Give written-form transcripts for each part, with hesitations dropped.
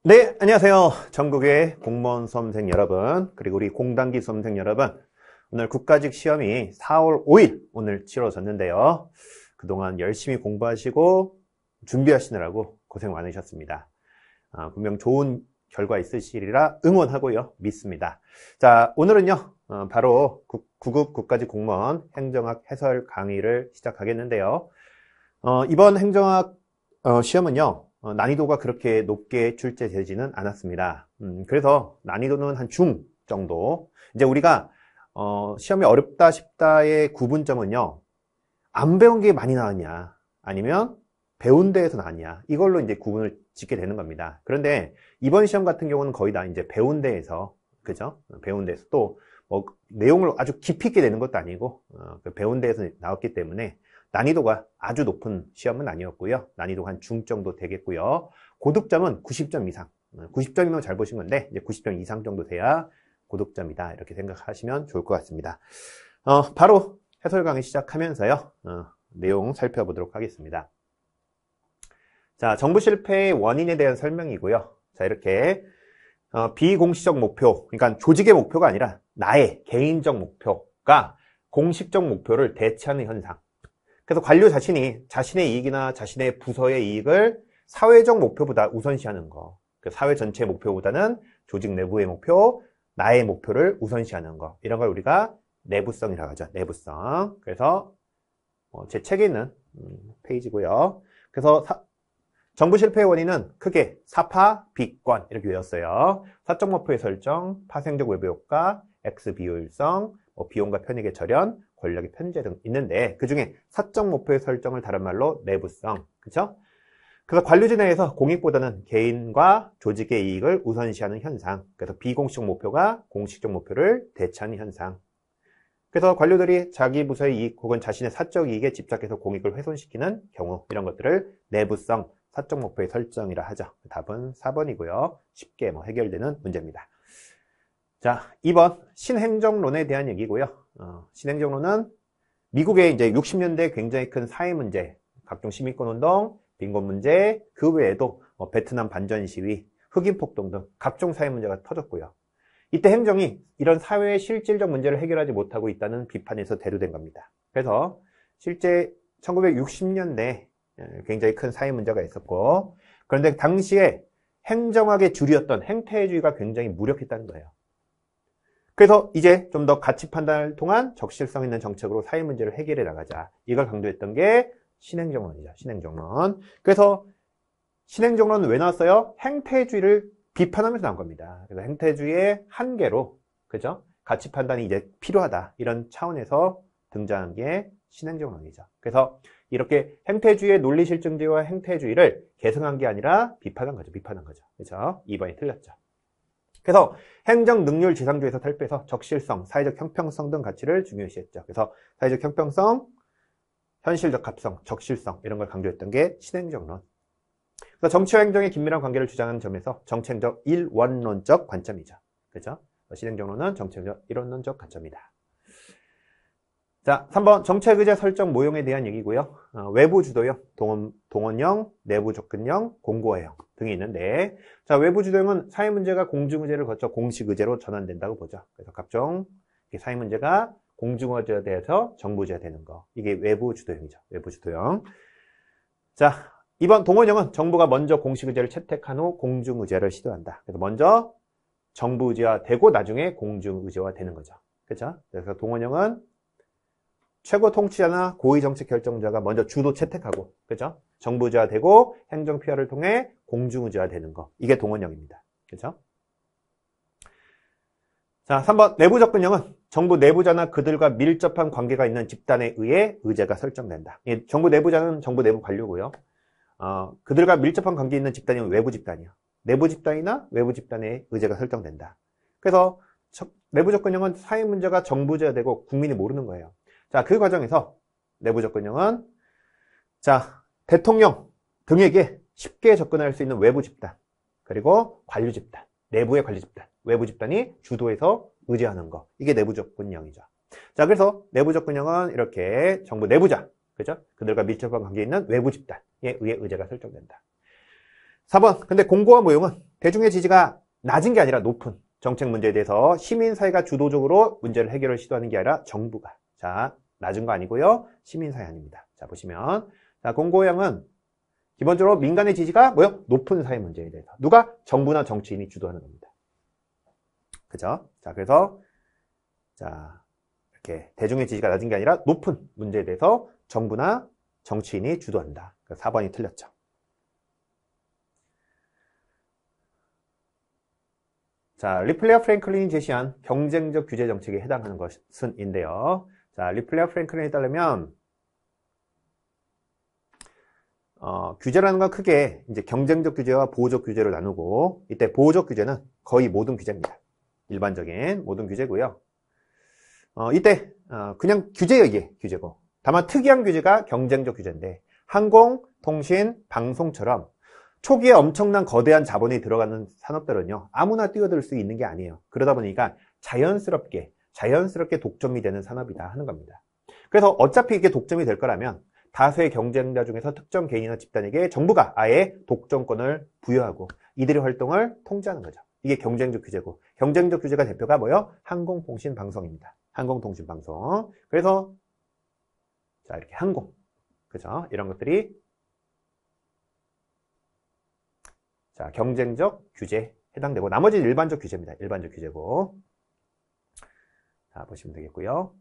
네, 안녕하세요. 전국의 공무원 수험생 여러분, 그리고 우리 공단기 수험생 여러분. 오늘 국가직 시험이 4월 5일 오늘 치러졌는데요. 그동안 열심히 공부하시고 준비하시느라고 고생 많으셨습니다. 분명 좋은 결과 있으시리라 응원하고요. 믿습니다. 자, 오늘은요, 바로 9급 국가직 공무원 행정학 해설 강의를 시작하겠는데요. 이번 행정학 시험은요, 난이도가 그렇게 높게 출제되지는 않았습니다. 그래서 난이도는 한 중 정도. 이제 우리가 시험이 어렵다 쉽다의 구분점은요, 안 배운 게 많이 나왔냐, 아니면 배운 데에서 나왔냐, 이걸로 이제 구분을 짓게 되는 겁니다. 그런데 이번 시험 같은 경우는 거의 다 이제 배운 데에서, 그죠? 배운 데에서 또 뭐 내용을 아주 깊이 있게 되는 것도 아니고 배운 데에서 나왔기 때문에 난이도가 아주 높은 시험은 아니었고요. 난이도가 한 중 정도 되겠고요. 고득점은 90점 이상. 90점이면 잘 보신 건데 이제 90점 이상 정도 돼야 고득점이다. 이렇게 생각하시면 좋을 것 같습니다. 바로 해설 강의 시작하면서요. 내용 살펴보도록 하겠습니다. 자, 정부 실패의 원인에 대한 설명이고요. 자, 이렇게 비공식적 목표, 그러니까 조직의 목표가 아니라 나의 개인적 목표가 공식적 목표를 대체하는 현상. 그래서 관료 자신이 자신의 이익이나 자신의 부서의 이익을 사회적 목표보다 우선시하는 거. 사회 전체의 목표보다는 조직 내부의 목표, 나의 목표를 우선시하는 거. 이런 걸 우리가 내부성이라고 하죠. 내부성. 그래서 제 책에 있는 페이지고요. 그래서 정부 실패의 원인은 크게 사파, 비권 이렇게 외웠어요. 사적 목표의 설정, 파생적 외부 효과, X 비효율성, 비용과 편익의 절연, 권력의 편제 등 있는데 그 중에 사적 목표의 설정을 다른 말로 내부성, 그렇죠? 그래서 관료진 내에서 공익보다는 개인과 조직의 이익을 우선시하는 현상. 그래서 비공식적 목표가 공식적 목표를 대체하는 현상. 그래서 관료들이 자기 부서의 이익 혹은 자신의 사적 이익에 집착해서 공익을 훼손시키는 경우, 이런 것들을 내부성, 사적 목표의 설정이라 하죠. 답은 4번이고요. 쉽게 해결되는 문제입니다. 자, 2번 신행정론에 대한 얘기고요. 신행정론은 미국의 이제 60년대 굉장히 큰 사회 문제, 각종 시민권 운동, 빈곤 문제, 그 외에도 베트남 반전 시위, 흑인 폭동 등 각종 사회 문제가 터졌고요. 이때 행정이 이런 사회의 실질적 문제를 해결하지 못하고 있다는 비판에서 대두된 겁니다. 그래서 실제 1960년대 굉장히 큰 사회 문제가 있었고, 그런데 당시에 행정학의 주류였던 행태주의가 굉장히 무력했다는 거예요. 그래서 이제 좀 더 가치 판단을 통한 적실성 있는 정책으로 사회 문제를 해결해 나가자. 이걸 강조했던 게 신행정론이죠. 신행정론. 그래서 신행정론은 왜 나왔어요? 행태주의를 비판하면서 나온 겁니다. 그래서 행태주의의 한계로, 그죠? 가치 판단이 이제 필요하다. 이런 차원에서 등장한 게 신행정론이죠. 그래서 이렇게 행태주의의 논리실증주의와 행태주의를 계승한 게 아니라 비판한 거죠. 비판한 거죠. 그죠? 2번이 틀렸죠. 그래서 행정 능률 지상주의에서 탈피해서 적실성, 사회적 형평성 등 가치를 중요시했죠. 그래서 사회적 형평성, 현실적 합성, 적실성 이런 걸 강조했던 게 신행정론. 그래서 정치와 행정의 긴밀한 관계를 주장하는 점에서 정치행정 일원론적 관점이죠. 그죠? 신행정론은 정치행정 일원론적 관점이다. 자, 3번 정책 의제 설정 모형에 대한 얘기고요. 외부 주도형, 동원형, 내부 접근형, 공고화형 등이 있는데, 자, 외부 주도형은 사회 문제가 공중 의제를 거쳐 공식 의제로 전환된다고 보죠. 그래서 각종 사회 문제가 공중 의제에 대해서 정부 의제가 되는 거. 이게 외부 주도형이죠. 외부 주도형. 자, 2번 동원형은 정부가 먼저 공식 의제를 채택한 후 공중 의제를 시도한다. 그래서 먼저 정부 의제화 되고 나중에 공중 의제화 되는 거죠. 그렇죠? 그래서 동원형은 최고 통치자나 고위 정책 결정자가 먼저 주도 채택하고, 그죠? 정부 의제화되고 행정 피하를 통해 공중 의제화되는 거. 이게 동원형입니다. 그죠? 자, 3번 내부 접근형은 정부 내부자나 그들과 밀접한 관계가 있는 집단에 의해 의제가 설정된다. 정부 내부자는 정부 내부 관료고요. 그들과 밀접한 관계 있는 집단이 외부 집단이요. 내부 집단이나 외부 집단에 의제가 설정된다. 그래서 내부 접근형은 사회 문제가 정부 의제화되고 국민이 모르는 거예요. 자, 그 과정에서 내부 접근형은 자, 대통령 등에게 쉽게 접근할 수 있는 외부 집단, 그리고 관료 집단, 내부의 관료 집단, 외부 집단이 주도해서 의제하는 거. 이게 내부 접근형이죠. 자, 그래서 내부 접근형은 이렇게 정부 내부자, 그죠? 그들과 밀접한 관계에 있는 외부 집단에 의해 의제가 설정된다. 4번. 근데 공고화 모형은 대중의 지지가 낮은 게 아니라 높은 정책 문제에 대해서 시민사회가 주도적으로 문제를 해결을 시도하는 게 아니라 정부가. 자, 낮은 거 아니고요. 시민사회 아닙니다. 자, 보시면. 자, 공고형은 기본적으로 민간의 지지가 뭐요? 높은 사회 문제에 대해서. 누가? 정부나 정치인이 주도하는 겁니다. 그죠? 자, 그래서, 자, 이렇게 대중의 지지가 낮은 게 아니라 높은 문제에 대해서 정부나 정치인이 주도한다. 4번이 틀렸죠. 자, 리플레어 프랭클린이 제시한 경쟁적 규제 정책에 해당하는 것은인데요. 자, 리플레어 프랭클린에 따르면 규제라는 건 크게 이제 경쟁적 규제와 보호적 규제로 나누고, 이때 보호적 규제는 거의 모든 규제입니다. 일반적인 모든 규제고요. 이때 그냥 규제예요, 이게 규제고. 다만 특이한 규제가 경쟁적 규제인데, 항공, 통신, 방송처럼 초기에 엄청난 거대한 자본이 들어가는 산업들은요, 아무나 뛰어들 수 있는 게 아니에요. 그러다 보니까 자연스럽게 독점이 되는 산업이다 하는 겁니다. 그래서 어차피 이게 독점이 될 거라면 다수의 경쟁자 중에서 특정 개인이나 집단에게 정부가 아예 독점권을 부여하고 이들의 활동을 통제하는 거죠. 이게 경쟁적 규제고, 경쟁적 규제가 대표가 뭐예요? 항공통신방송입니다. 항공통신방송. 그래서 자, 이렇게 항공, 그죠? 이런 것들이 자, 경쟁적 규제에 해당되고, 나머지는 일반적 규제입니다. 일반적 규제고. 자, 보시면 되겠고요.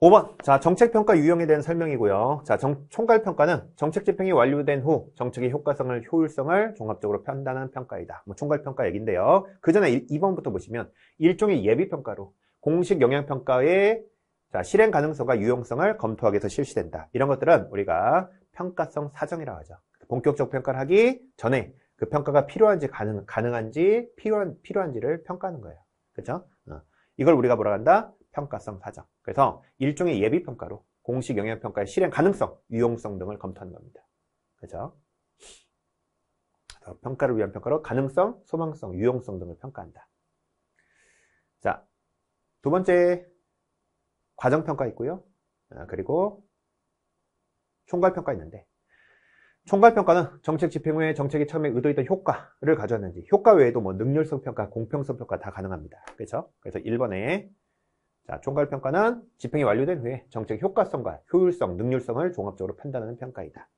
5번. 자, 정책평가 유형에 대한 설명이고요. 자, 총괄평가는 정책 집행이 완료된 후 정책의 효과성을, 효율성을 종합적으로 판단하는 평가이다. 뭐 총괄평가 얘기인데요. 그 전에 2번부터 보시면 일종의 예비평가로 공식 영향평가의 자, 실행 가능성과 유용성을 검토하기 위해서 실시된다. 이런 것들은 우리가 평가성 사정이라고 하죠. 본격적 평가를 하기 전에 그 평가가 필요한지 가능한지 필요한지를 평가하는 거예요. 그렇죠? 이걸 우리가 뭐라 한다? 평가성 사정. 그래서 일종의 예비평가로 공식 영향평가의 실행 가능성, 유용성 등을 검토하는 겁니다. 그렇죠? 그래서 평가를 위한 평가로 가능성, 소망성, 유용성 등을 평가한다. 자, 두 번째 과정평가 있고요. 그리고 총괄평가 있는데, 총괄평가는 정책 집행 후에 정책이 처음에 의도했던 효과를 가져왔는지, 효과 외에도 뭐 능률성 평가, 공평성 평가 다 가능합니다. 그렇죠? 그래서 1번에 자, 총괄평가는 집행이 완료된 후에 정책 효과성과 효율성, 능률성을 종합적으로 판단하는 평가이다.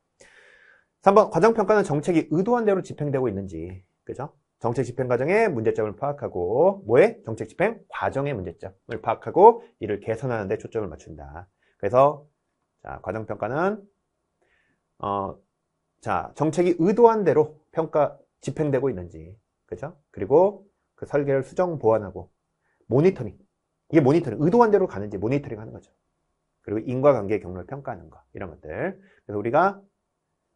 3번 과정평가는 정책이 의도한 대로 집행되고 있는지, 그죠? 정책 집행 과정의 문제점을 파악하고, 뭐에? 정책 집행 과정의 문제점을 파악하고 이를 개선하는 데 초점을 맞춘다. 그래서 자, 과정평가는 자, 정책이 의도한 대로 집행되고 있는지, 그죠? 그리고 그 설계를 수정 보완하고 모니터링, 이게 모니터링, 의도한 대로 가는지 모니터링 하는 거죠. 그리고 인과관계 경로를 평가하는 거, 이런 것들. 그래서 우리가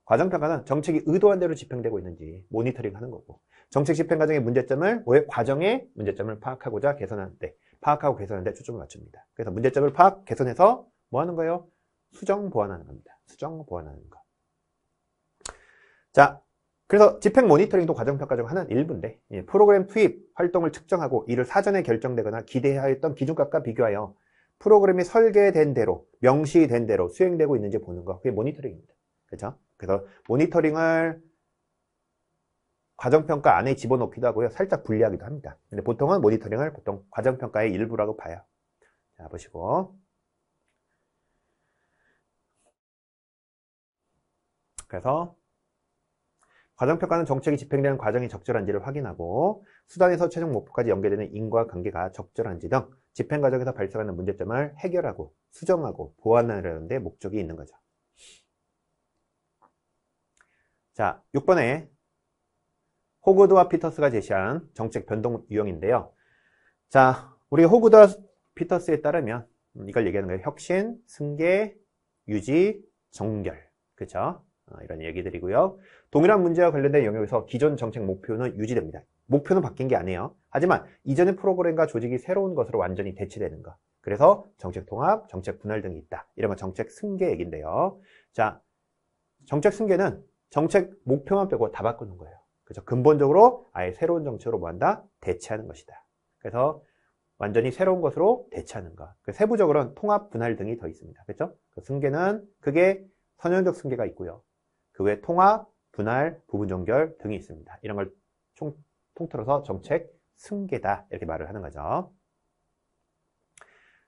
과정평가는 정책이 의도한 대로 집행되고 있는지 모니터링 하는 거고, 정책 집행 과정의 문제점을, 뭐의 과정의 문제점을 파악하고 개선하는 데 초점을 맞춥니다. 그래서 문제점을 개선해서 뭐 하는 거예요? 수정 보완하는 겁니다. 수정 보완하는 거. 자, 그래서 집행 모니터링도 과정평가 중 하나는 일부인데, 프로그램 투입 활동을 측정하고 이를 사전에 결정되거나 기대하였던 기준값과 비교하여 프로그램이 설계된 대로, 명시된 대로 수행되고 있는지 보는 거, 그게 모니터링입니다. 그렇죠? 그래서 모니터링을 과정평가 안에 집어넣기도 하고요, 살짝 분리하기도 합니다. 근데 보통은 모니터링을 보통 과정평가의 일부라고 봐요. 자, 보시고. 그래서 과정평가는 정책이 집행되는 과정이 적절한지를 확인하고, 수단에서 최종 목표까지 연계되는 인과관계가 적절한지 등 집행 과정에서 발생하는 문제점을 해결하고 수정하고 보완하려는 데 목적이 있는 거죠. 자, 6번에 호그드와 피터스가 제시한 정책 변동 유형인데요. 자, 우리가 호그드와 피터스에 따르면 이걸 얘기하는 거예요. 혁신, 승계, 유지, 정결. 그렇죠? 이런 얘기들이고요. 동일한 문제와 관련된 영역에서 기존 정책 목표는 유지됩니다. 목표는 바뀐 게 아니에요. 하지만 이전의 프로그램과 조직이 새로운 것으로 완전히 대체되는 것. 그래서 정책 통합, 정책 분할 등이 있다. 이런 건 정책 승계 얘기인데요. 자, 정책 승계는 정책 목표만 빼고 다 바꾸는 거예요. 그래서 근본적으로 아예 새로운 정책으로 뭐 한다? 대체하는 것이다. 그래서 완전히 새로운 것으로 대체하는 것. 세부적으로는 통합, 분할 등이 더 있습니다. 그렇죠? 그 승계는 그게 선형적 승계가 있고요. 그 외에 통합, 분할, 부분종결 등이 있습니다. 이런 걸 통틀어서 정책 승계다 이렇게 말을 하는 거죠.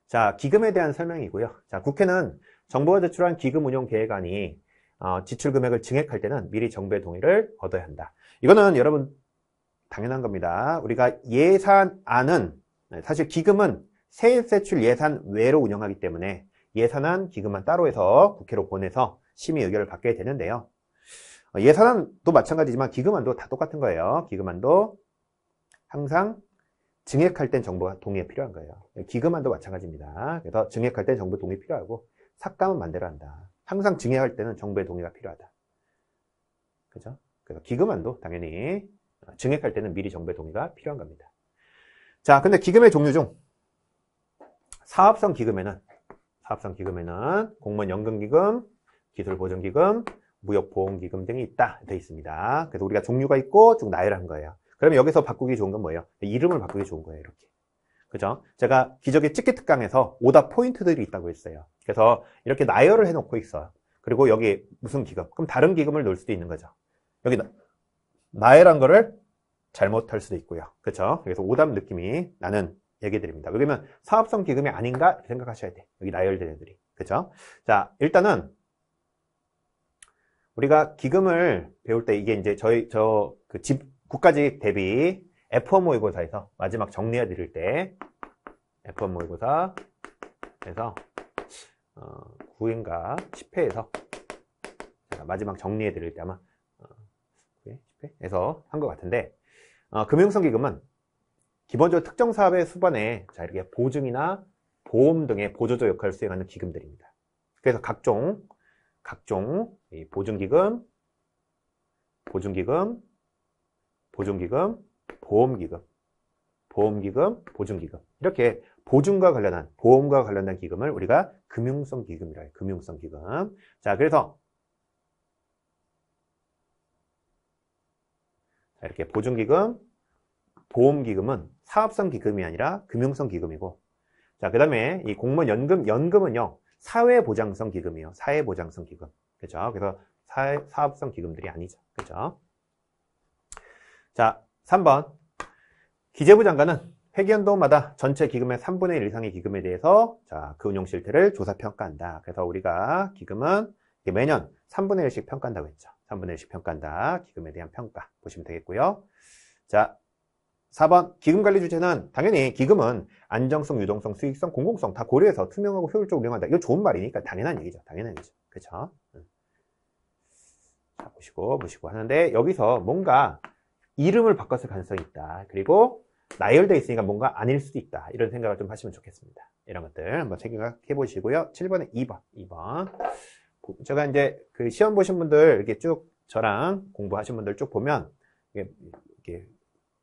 자, 기금에 대한 설명이고요. 자, 국회는 정부가 제출한 기금 운용 계획안이 지출 금액을 증액할 때는 미리 정부의 동의를 얻어야 한다. 이거는 여러분 당연한 겁니다. 우리가 예산안은 사실 기금은 세입세출 예산 외로 운영하기 때문에 예산안, 기금안 따로 해서 국회로 보내서 심의 의결을 받게 되는데요. 예산안도 마찬가지지만 기금안도 다 똑같은 거예요. 기금안도 항상 증액할 땐 정부가 동의가 필요한 거예요. 기금안도 마찬가지입니다. 그래서 증액할 땐 정부 동의 필요하고 삭감은 마음대로 한다. 항상 증액할 때는 정부의 동의가 필요하다. 그죠? 그래서 기금안도 당연히 증액할 때는 미리 정부의 동의가 필요한 겁니다. 자, 근데 기금의 종류 중 사업성 기금에는 공무원 연금기금, 기술보전기금, 무역보험기금 등이 있다 돼 있습니다. 그래서 우리가 종류가 있고 쭉 나열한 거예요. 그러면 여기서 바꾸기 좋은 건 뭐예요? 이름을 바꾸기 좋은 거예요. 이렇게. 그죠? 제가 기적의 찍기 특강에서 오답 포인트들이 있다고 했어요. 그래서 이렇게 나열을 해놓고 있어요. 그리고 여기 무슨 기금? 그럼 다른 기금을 넣을 수도 있는 거죠. 여기 나열한 거를 잘못할 수도 있고요. 그렇죠? 그래서 오답 느낌이 나는 얘기드립니다. 왜냐면 사업성 기금이 아닌가 이렇게 생각하셔야 돼. 여기 나열된 애들이. 그렇죠? 자, 일단은 우리가 기금을 배울 때 이게 이제 국가직 대비 F1 모의고사에서 마지막 정리해 드릴 때 F1 모의고사에서 9회인가 10회에서 제가 마지막 정리해 드릴 때 아마 9회, 10회에서 한 것 같은데 금융성 기금은 기본적으로 특정 사업의 수반에 자 이렇게 보증이나 보험 등의 보조적 역할을 수행하는 기금들입니다. 그래서 각종 이 보증기금, 보증기금, 보험기금, 보증기금 이렇게 보증과 관련한 보험과 관련된 기금을 우리가 금융성 기금이라 해요. 금융성 기금. 자, 그래서 이렇게 보증기금, 보험기금은 사업성 기금이 아니라 금융성 기금이고, 자, 그 다음에 이 공무원 연금은요, 사회보장성 기금이에요. 사회보장성 기금. 그죠? 그래서 사업성 기금들이 아니죠. 그죠? 자, 3번. 기재부 장관은 회계연도마다 전체 기금의 3분의 1 이상의 기금에 대해서 자, 그 운용 실태를 조사 평가한다. 그래서 우리가 기금은 매년 3분의 1씩 평가한다고 했죠. 3분의 1씩 평가한다. 기금에 대한 평가 보시면 되겠고요. 자, 4번 기금관리 주체는 당연히 기금은 안정성, 유동성, 수익성, 공공성 다 고려해서 투명하고 효율적으로 운영한다. 이거 좋은 말이니까 당연한 얘기죠. 당연한 얘기죠. 그렇죠? 자, 보시고 하는데 여기서 뭔가 이름을 바꿨을 가능성이 있다. 그리고 나열되어 있으니까 뭔가 아닐 수도 있다. 이런 생각을 좀 하시면 좋겠습니다. 이런 것들 한번 생각해 보시고요. 7번에 2번. 제가 이제 그 시험 보신 분들 이렇게 쭉 저랑 공부하신 분들 쭉 보면 이렇게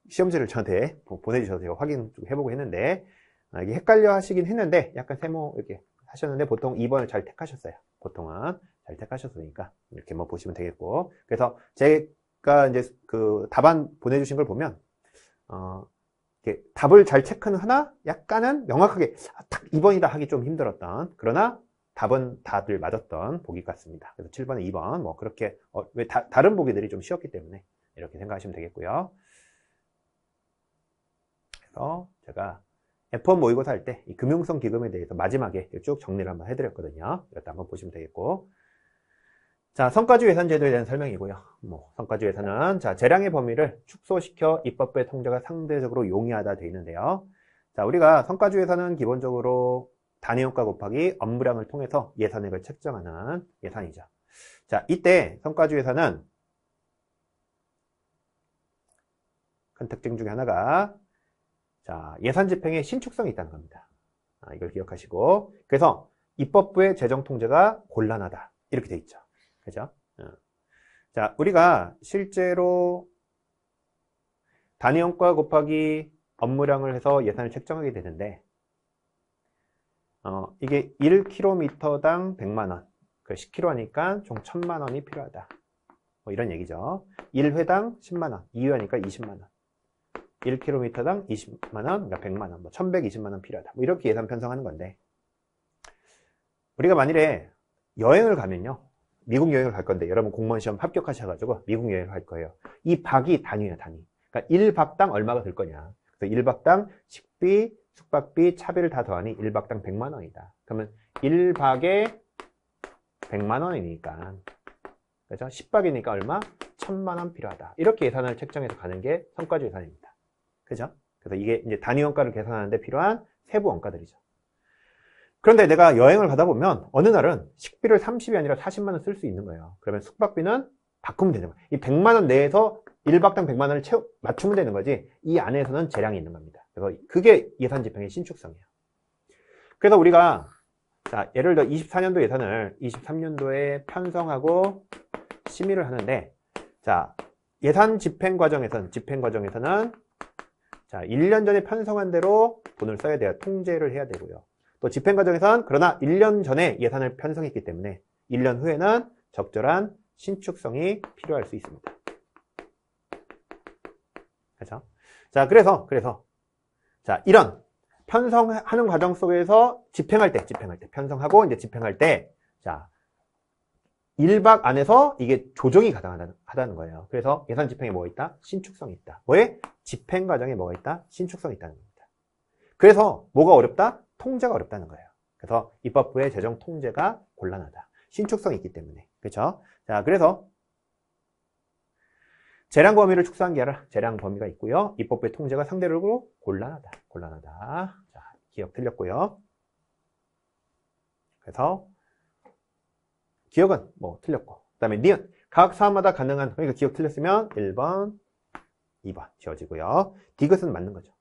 시험지를 저한테 보내주셔서 제가 확인 좀 해보고 했는데 이게 헷갈려 하시긴 했는데 약간 세모 이렇게 하셨는데 보통 2번을 잘 택하셨어요. 보통은 잘 택하셨으니까 이렇게 뭐 보시면 되겠고, 그래서 제가 이제 그 답안 보내주신 걸 보면 이렇게 답을 잘 체크는 하나 약간은 명확하게 딱 2번이다 하기 좀 힘들었던, 그러나 답은 답을 맞았던 보기 같습니다. 그래서 7번에 2번 뭐 그렇게 왜 다른 보기들이 좀 쉬웠기 때문에 이렇게 생각하시면 되겠고요. 그래서 제가 F1 모의고사 할 때 이 금융성 기금에 대해서 마지막에 쭉 정리를 한번 해드렸거든요. 이것도 한번 보시면 되겠고, 자, 성과주 예산 제도에 대한 설명이고요. 성과주 예산은 자, 재량의 범위를 축소시켜 입법부의 통제가 상대적으로 용이하다 되어 있는데요. 자, 우리가 성과주 예산은 기본적으로 단위효과 곱하기 업무량을 통해서 예산액을 책정하는 예산이죠. 자, 이때 성과주 예산은 큰 특징 중에 하나가 자, 예산 집행에 신축성이 있다는 겁니다. 이걸 기억하시고, 그래서 입법부의 재정 통제가 곤란하다 이렇게 돼 있죠. 그죠? 자, 우리가 실제로 단위효과 곱하기 업무량을 해서 예산을 책정하게 되는데 이게 1km당 100만원, 10km 하니까 총 1000만원이 필요하다. 뭐 이런 얘기죠. 1회당 10만원, 2회 하니까 20만원. 1km당 20만원, 그러니까 100만원, 뭐 1120만원 필요하다. 뭐 이렇게 예산 편성하는 건데, 우리가 만일에 여행을 가면요, 미국 여행을 갈 건데 여러분 공무원 시험 합격하셔가지고 미국 여행을 갈 거예요. 이 박이 단위예요, 단위. 그러니까 1박당 얼마가 들 거냐. 그래서 1박당 식비, 숙박비, 차비를 다 더하니 1박당 100만 원이다. 그러면 1박에 100만 원이니까, 그죠? 10박이니까 얼마? 1000만 원 필요하다. 이렇게 예산을 책정해서 가는 게 성과주 예산입니다. 그죠? 그래서 이게 이제 단위 원가를 계산하는데 필요한 세부 원가들이죠. 그런데 내가 여행을 가다 보면 어느 날은 식비를 30이 아니라 40만 원 쓸 수 있는 거예요. 그러면 숙박비는 바꾸면 되는 거예요. 이 100만 원 내에서 1박당 100만 원을 맞추면 되는 거지, 이 안에서는 재량이 있는 겁니다. 그래서 그게 예산 집행의 신축성이에요. 그래서 우리가 자, 예를 들어 24년도 예산을 23년도에 편성하고 심의를 하는데, 자, 예산 집행 과정에서는 자, 1년 전에 편성한 대로 돈을 써야 돼요. 통제를 해야 되고요. 또 집행 과정에서는 그러나 1년 전에 예산을 편성했기 때문에 1년 후에는 적절한 신축성이 필요할 수 있습니다. 그렇죠? 자, 그래서 자, 이런 편성하는 과정 속에서 집행할 때 편성하고 이제 집행할 때, 자, 1박 안에서 이게 조정이 가능하다는 거예요. 그래서 예산 집행에 뭐가 있다? 신축성이 있다. 왜? 집행 과정에 뭐가 있다? 신축성이 있다는 겁니다. 그래서 뭐가 어렵다? 통제가 어렵다는 거예요. 그래서 입법부의 재정 통제가 곤란하다. 신축성이 있기 때문에. 그렇죠? 자, 그래서 재량 범위를 축소한 게 아니라 재량 범위가 있고요. 입법부의 통제가 상대적으로 곤란하다. 자, 기억 틀렸고요. 그래서 기억은 뭐 틀렸고, 그 다음에 니은 각 사안마다 가능한, 그러니까 기억 틀렸으면 1번, 2번 지워지고요. 디귿은 맞는 거죠.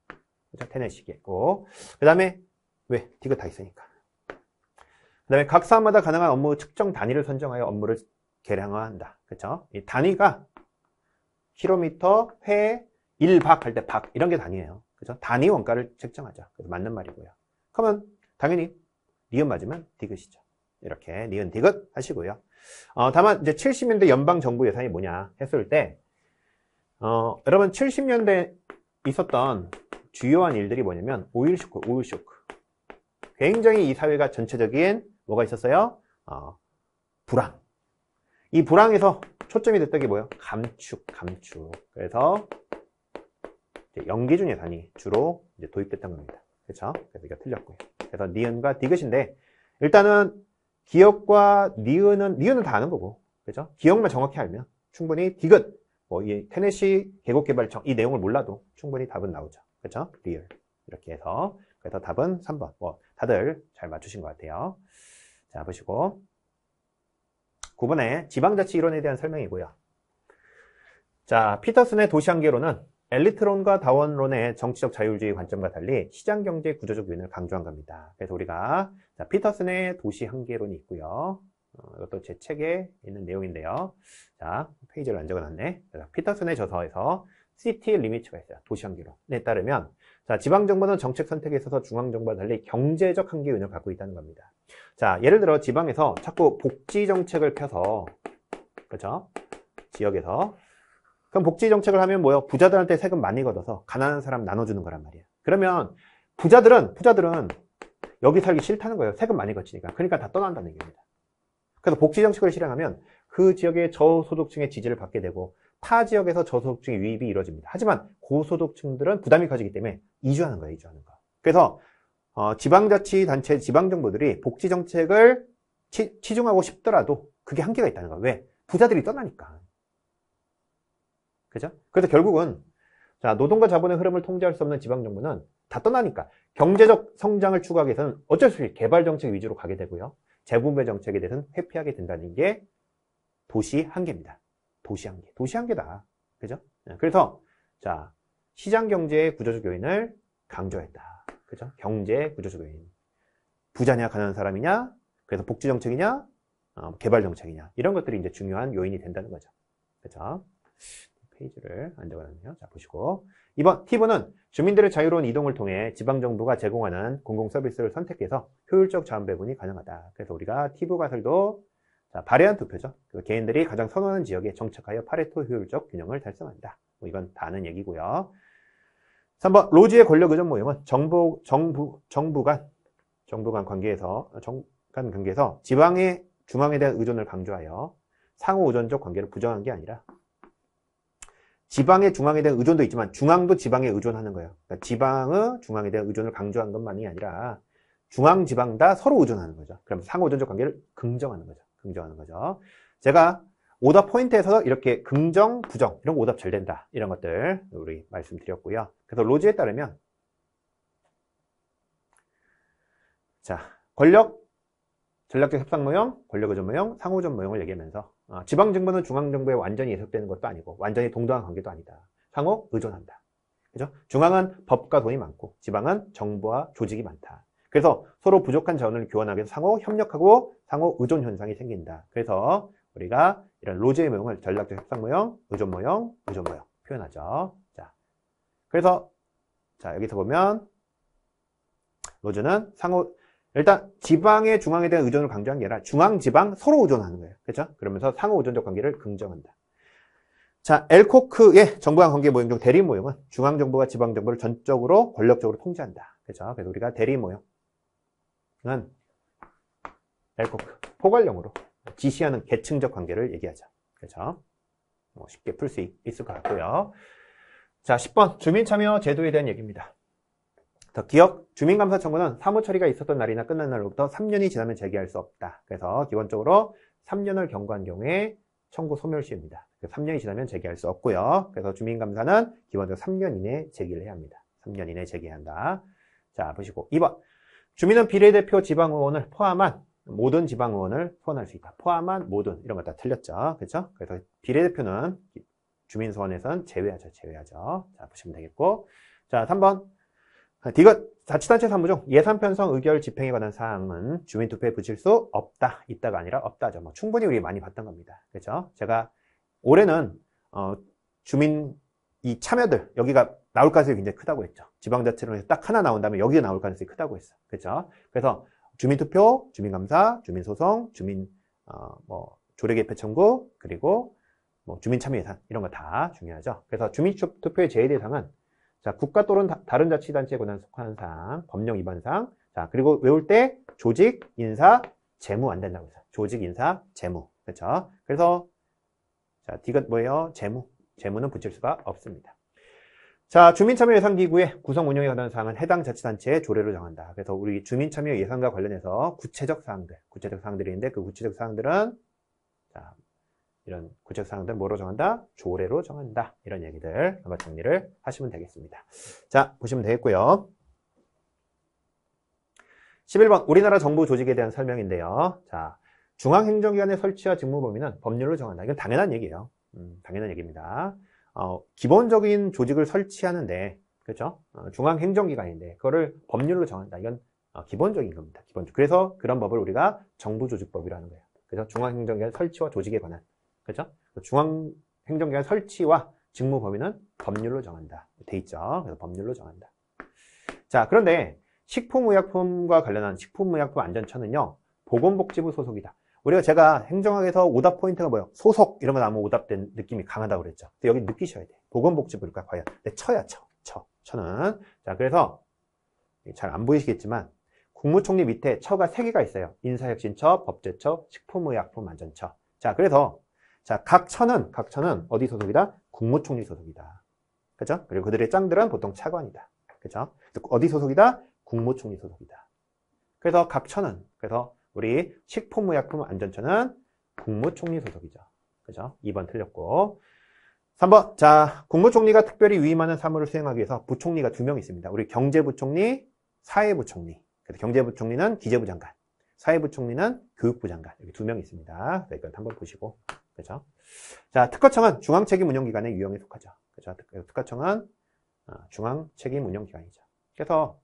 그죠? 테네시겠고, 그 다음에 왜? 디귿 다 있으니까. 그 다음에 각 사안마다 가능한 업무 측정 단위를 선정하여 업무를 계량화한다. 그렇죠? 이 단위가 킬로미터, 회, 1박 할 때 박 이런 게 단위예요. 그죠? 단위 원가를 책정하죠. 그래서 맞는 말이고요. 그러면 당연히 니은 맞으면 디귿이죠. 이렇게 니은 디귿 하시고요. 다만 이제 70년대 연방 정부 예산이 뭐냐 했을 때, 여러분 70년대 있었던 주요한 일들이 뭐냐면 오일 쇼크. 굉장히 이 사회가 전체적인 뭐가 있었어요? 불황. 이 불황에서 초점이 됐던 게 뭐예요? 감축. 그래서 이제 연기준 예산이 주로 이제 도입됐던 겁니다. 그렇죠? 그래서 이거 틀렸고요. 그래서 니은과 디귿인데, 일단은 기억과 니은은 다 아는 거고, 그렇죠? 기억만 정확히 알면 충분히 디귿, 뭐 이 테네시 계곡개발청 이 내용을 몰라도 충분히 답은 나오죠. 그렇죠? 리얼 이렇게 해서, 그래서 답은 3번. 뭐 다들 잘 맞추신 것 같아요. 자, 보시고 9번에 지방자치 이론에 대한 설명이고요. 자, 피터슨의 도시한계론은 엘리트론과 다원론의 정치적 자율주의 관점과 달리 시장경제 구조적 요인을 강조한 겁니다. 그래서 우리가 자, 피터슨의 도시한계론이 있고요. 이것도 제 책에 있는 내용인데요. 자, 페이지를 안 적어놨네. 자, 피터슨의 저서에서 시티 리미츠가 있어요. 도시한계론에 따르면, 자, 지방정부는 정책 선택에 있어서 중앙정부와 달리 경제적 한계 요인을 갖고 있다는 겁니다. 자, 예를 들어 지방에서 자꾸 복지 정책을 펴서, 그렇죠? 지역에서. 그럼 복지 정책을 하면 뭐요? 부자들한테 세금 많이 걷어서 가난한 사람 나눠주는 거란 말이에요. 그러면 부자들은 여기 살기 싫다는 거예요. 세금 많이 걷히니까. 그러니까 다 떠난다는 얘기입니다. 그래서 복지 정책을 실행하면 그 지역의 저소득층의 지지를 받게 되고 타 지역에서 저소득층의 유입이 이루어집니다. 하지만 고소득층들은 부담이 커지기 때문에 이주하는 거예요. 이주하는 거. 그래서 지방자치단체, 지방정부들이 복지 정책을 치중하고 싶더라도 그게 한계가 있다는 거예요. 왜? 부자들이 떠나니까. 그죠? 그래서 결국은 자, 노동과 자본의 흐름을 통제할 수 없는 지방정부는 다 떠나니까 경제적 성장을 추구하기 위해서는 어쩔 수 없이 개발정책 위주로 가게 되고요. 재분배 정책에 대해서는 회피하게 된다는 게 도시 한계입니다. 도시 한계다. 그죠? 그래서 자, 시장 경제의 구조적 요인을 강조했다. 그죠? 경제 구조적 요인. 부자냐, 가난한 사람이냐, 그래서 복지 정책이냐, 개발 정책이냐, 이런 것들이 이제 중요한 요인이 된다는 거죠. 그죠? 페이지를 안 적어놨네요. 자, 보시고. 2번, T번은 주민들의 자유로운 이동을 통해 지방정부가 제공하는 공공서비스를 선택해서 효율적 자원 배분이 가능하다. 그래서 우리가 T부 가설도 자, 발해한 투표죠. 개인들이 가장 선호하는 지역에 정착하여 파레토 효율적 균형을 달성한다. 뭐 이건 다 아는 얘기고요. 3번, 로지의 권력 의존 모형은 정부 간 관계에서 지방의 중앙에 대한 의존을 강조하여 상호 의존적 관계를 부정한 게 아니라 지방의 중앙에 대한 의존도 있지만 중앙도 지방에 의존하는 거예요. 그러니까 지방의 중앙에 대한 의존을 강조한 것만이 아니라 중앙, 지방 다 서로 의존하는 거죠. 그럼 상호 의존적 관계를 긍정하는 거죠. 긍정하는 거죠. 제가 오답 포인트에서 이렇게 긍정, 부정 이런 거 오답 잘 된다. 이런 것들 우리 말씀드렸고요. 그래서 로즈에 따르면 자, 권력, 전략적 협상 모형, 권력 의존 모형, 상호 의존 모형을 얘기하면서 지방 정부는 중앙 정부에 완전히 예속되는 것도 아니고 완전히 동등한 관계도 아니다. 상호 의존한다. 그죠? 중앙은 법과 돈이 많고 지방은 정부와 조직이 많다. 그래서 서로 부족한 자원을 교환하기 위해서 상호 협력하고 상호 의존 현상이 생긴다. 그래서 우리가 이런 로즈의 모형을 전략적 협상 모형, 의존 모형, 의존 모형 표현하죠. 자, 그래서 자 여기서 보면 로즈는 상호 일단 지방의 중앙에 대한 의존을 강조한 게 아니라 중앙, 지방 서로 의존하는 거예요. 그렇죠? 그러면서 상호 의존적 관계를 긍정한다. 자, 엘코크의 정부간 관계 모형 중 대리 모형은 중앙 정부가 지방 정부를 전적으로 권력적으로 통제한다. 그렇죠? 그래서 우리가 대리 모형은 엘코크 포괄형으로 지시하는 계층적 관계를 얘기하죠. 그렇죠? 쉽게 풀 수 있을 것 같고요. 자, 10번 주민 참여 제도에 대한 얘기입니다. 더 기억, 주민감사 청구는 사무 처리가 있었던 날이나 끝난 날로부터 3년이 지나면 제기할 수 없다. 그래서 기본적으로 3년을 경과한 경우에 청구 소멸시효입니다. 3년이 지나면 제기할 수 없고요. 그래서 주민감사는 기본적으로 3년 이내에 제기를 해야 합니다. 3년 이내에 제기해야 한다. 자, 보시고 2번. 주민은 비례대표 지방의원을 포함한 모든 지방의원을 소환할 수 있다. 포함한 모든 이런 거 다 틀렸죠. 그렇죠? 그래서 비례대표는 주민소환에서는 제외하죠. 제외하죠. 자, 보시면 되겠고. 자, 3번. 디귿 자치단체 사무중 예산 편성 의결 집행에 관한 사항은 주민투표에 붙일 수 없다. 있다가 아니라 없다죠. 충분히 우리 많이 봤던 겁니다. 그렇죠? 제가 올해는 주민 이 참여들 여기가 나올 가능성이 굉장히 크다고 했죠. 지방자치론에서 딱 하나 나온 다음에 여기가 나올 가능성이 크다고 했어. 그렇죠? 그래서 주민투표, 주민감사, 주민소송, 조례개표 청구 그리고 주민참여예산 이런 거 다 중요하죠. 그래서 주민투표의 제외 대상은 자, 국가 또는 다른 자치단체에 관한 속하는 사항, 법령 위반사항, 자, 그리고 외울 때 조직, 인사, 재무 안 된다고 해서 조직, 인사, 재무. 그렇죠? 그래서 자, 디귿 뭐예요? 재무. 재무는 붙일 수가 없습니다. 자, 주민참여예산기구의 구성 운영에 관한 사항은 해당 자치단체의 조례로 정한다. 그래서 우리 주민참여 예산과 관련해서 구체적 사항들이 있는데 그 구체적 사항들은 자, 이런 구체적 사항들 뭐로 정한다? 조례로 정한다. 이런 얘기들 한번 정리를 하시면 되겠습니다. 자, 보시면 되겠고요. 11번 우리나라 정부 조직에 대한 설명인데요. 자, 중앙행정기관의 설치와 직무 범위는 법률로 정한다. 이건 당연한 얘기예요. 당연한 얘기입니다. 기본적인 조직을 설치하는데 그렇죠? 중앙행정기관인데 그거를 법률로 정한다. 이건 기본적인 겁니다. 기본적. 그래서 그런 법을 우리가 정부조직법이라는 거예요. 그래서 중앙행정기관 설치와 조직에 관한 그렇죠? 중앙행정기관 설치와 직무 범위는 법률로 정한다. 돼 있죠. 그래서 법률로 정한다. 자, 그런데 식품의약품과 관련한 식품의약품 안전처는요. 보건복지부 소속이다. 제가 행정학에서 오답 포인트가 뭐예요? 소속 이런 거 나오면 오답된 느낌이 강하다고 그랬죠. 근데 여기 느끼셔야 돼요. 보건복지부일까 과연? 근데 처야 처는. 자, 그래서 잘 안 보이시겠지만 국무총리 밑에 처가 3개가 있어요. 인사혁신처, 법제처, 식품의약품안전처. 자, 그래서 자, 각 처는 어디 소속이다? 국무총리 소속이다. 그죠? 그리고 그들의 짱들은 보통 차관이다. 그죠? 어디 소속이다? 국무총리 소속이다. 그래서 각 처는, 그래서 우리 식품의약품안전처는 국무총리 소속이죠. 그죠? 2번 틀렸고. 3번. 자, 국무총리가 특별히 위임하는 사무를 수행하기 위해서 부총리가 2명 있습니다. 우리 경제부총리, 사회부총리. 그래서 경제부총리는 기재부 장관, 사회부총리는 교육부 장관. 여기 2명 있습니다. 이건 한번 보시고. 그죠? 자, 특허청은 중앙책임운영기관의 유형에 속하죠. 그죠? 특허청은 중앙책임운영기관이죠. 그래서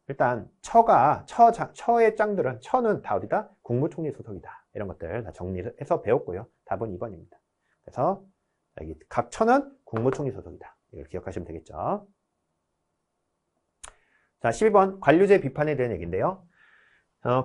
일단 처의 짱들은 처는 다 어디다? 국무총리 소속이다. 이런 것들 다 정리해서 배웠고요. 답은 2번입니다. 그래서 여기 각 처는 국무총리 소속이다. 이걸 기억하시면 되겠죠. 자, 12번 관료제 비판에 대한 얘기인데요.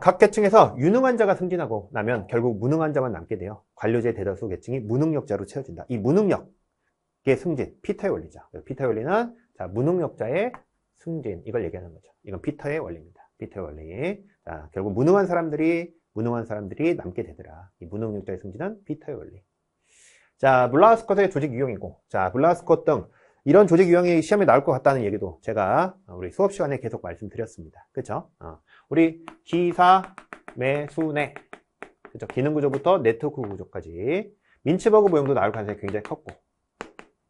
각 계층에서 유능한 자가 승진하고 나면 결국 무능한 자만 남게 돼요. 관료제 대다수 계층이 무능력자로 채워진다. 이 무능력의 승진, 피터의 원리죠. 피터의 원리는 자, 무능력자의 승진, 이걸 얘기하는 거죠. 이건 피터의 원리입니다. 피터의 원리. 자, 결국 무능한 사람들이 무능한 사람들이 남게 되더라. 이 무능력자의 승진은 피터의 원리. 자, 물라우 스콧의 조직 유형이고, 자, 물라우 스콧 등 이런 조직 유형이 시험에 나올 것 같다는 얘기도 제가 우리 수업 시간에 계속 말씀드렸습니다. 그쵸? 우리 기사, 매수내, 그쵸? 기능 구조부터 네트워크 구조까지 민츠버그 모형도 나올 가능성이 굉장히 컸고,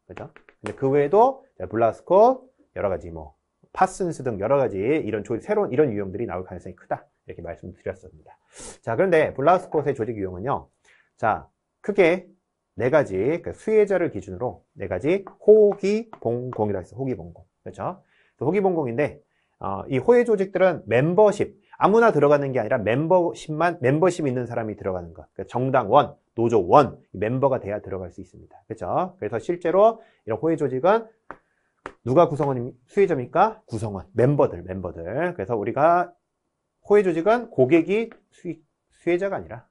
그죠? 근데 그 외에도 물라우 스콧, 여러 가지 뭐 파슨스 등 여러 가지 이런 새로운 이런 유형들이 나올 가능성이 크다. 이렇게 말씀드렸습니다. 자, 그런데 물라우 스콧의 조직 유형은요. 자, 크게 네 가지, 그러니까 수혜자를 기준으로 네 가지 호기봉공이라고 했어요. 호기봉공. 그렇죠? 호기봉공인데, 이 호혜 조직들은 멤버십, 아무나 들어가는 게 아니라 멤버십 있는 사람이 들어가는 것. 그러니까 정당원, 노조원, 멤버가 돼야 들어갈 수 있습니다. 그렇죠? 그래서 실제로 이런 호혜 조직은 누가 수혜자입니까? 구성원, 멤버들. 그래서 우리가 호혜 조직은 고객이 수혜자가 아니라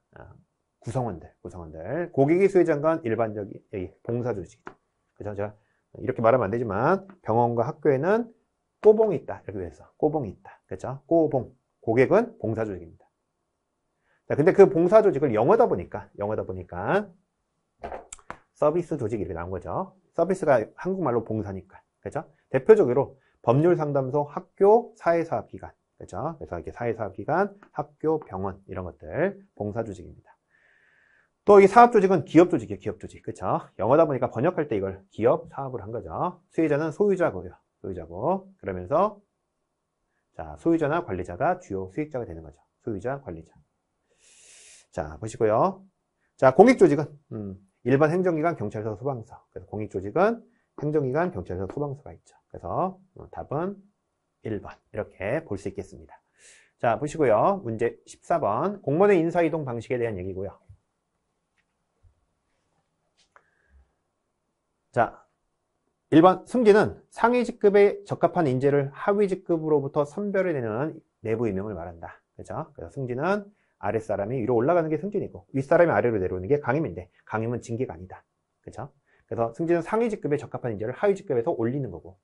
구성원들. 고객이 수혜자인 건 일반적인 봉사조직. 그죠? 제가 이렇게 말하면 안 되지만 병원과 학교에는 꼬봉이 있다. 이렇게 돼서 꼬봉이 있다. 그죠? 꼬봉. 고객은 봉사조직입니다. 자, 근데 그 봉사조직을 영어다 보니까 서비스 조직이 이렇게 나온 거죠. 서비스가 한국말로 봉사니까. 그죠? 대표적으로 법률상담소, 학교, 사회사업기관. 그죠? 그래서 이렇게 사회사업기관, 학교, 병원 이런 것들 봉사조직입니다. 또 이 사업조직은 기업조직이에요. 기업조직. 그쵸? 영어다 보니까 번역할 때 이걸 기업, 사업을 한 거죠. 수혜자는 소유자고요. 소유자고. 그러면서 자, 소유자나 관리자가 주요 수익자가 되는 거죠. 소유자, 관리자. 자, 보시고요. 자, 공익조직은 일반 행정기관, 경찰서, 소방서. 그래서 공익조직은 행정기관, 경찰서, 소방서가 있죠. 그래서 답은 1번 이렇게 볼 수 있겠습니다. 자, 보시고요. 문제 14번 공무원의 인사이동 방식에 대한 얘기고요. 자, 1번 승진은 상위 직급에 적합한 인재를 하위 직급으로부터 선별해내는 내부 임명을 말한다. 그죠? 그래서 승진은 아랫사람이 위로 올라가는 게 승진이고 윗사람이 아래로 내려오는 게 강임인데 강임은 징계가 아니다. 그죠? 그래서 승진은 상위 직급에 적합한 인재를 하위 직급에서 올리는 거고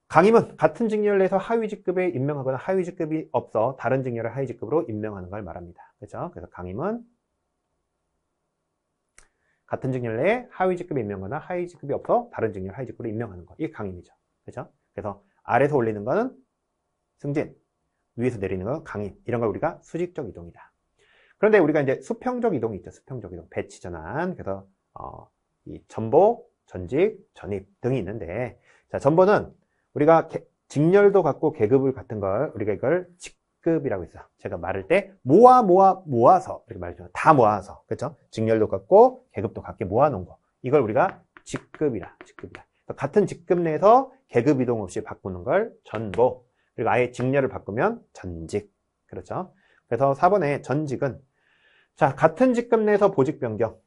강임은 같은 직렬을 해서 하위 직급에 임명하거나 하위 직급이 없어 다른 직렬을 하위 직급으로 임명하는 걸 말합니다. 그죠? 그래서 강임은 같은 직렬 내에 하위 직급에 임명하거나 하위 직급이 없어 다른 직렬 하위 직급으로 임명하는 거. 이게 강임이죠. 그죠? 그래서 아래에서 올리는 거는 승진, 위에서 내리는 건 강임. 이런 걸 우리가 수직적 이동이다. 그런데 우리가 이제 수평적 이동이 있죠. 수평적 이동. 배치 전환. 그래서 이 전보, 전직, 전입 등이 있는데 자, 전보는 우리가 직렬도 같고 계급을 같은 걸 우리가 이걸 직급이라고 했어요. 제가 말할 때 모아서 이렇게 말해줘요. 다 모아서. 그렇죠? 직렬도 같고 계급도 같게 모아놓은 거. 이걸 우리가 직급이라. 같은 직급 내에서 계급 이동 없이 바꾸는 걸 전보. 그리고 아예 직렬을 바꾸면 전직. 그렇죠? 그래서 4번에 전직은 자, 같은 직급 내에서 보직 변경.